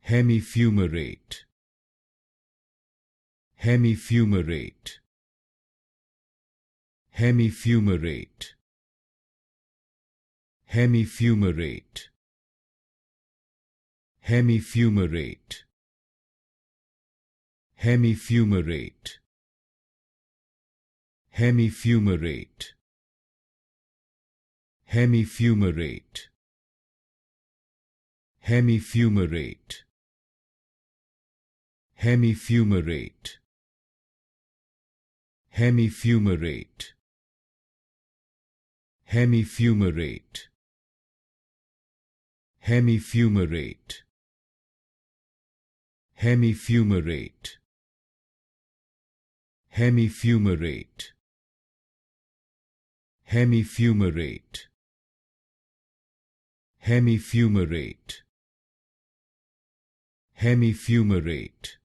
Hemifumarate. Hemifumarate. Hemifumarate. Hemifumarate. Hemifumarate. Hemifumarate. Hemifumarate. Hemifumarate. Hemifumarate. Hemifumarate. Hemifumarate. Hemifumarate. Hemifumarate. Hemifumarate. Hemifumarate. Hemifumarate. Hemifumarate. Hemifumarate.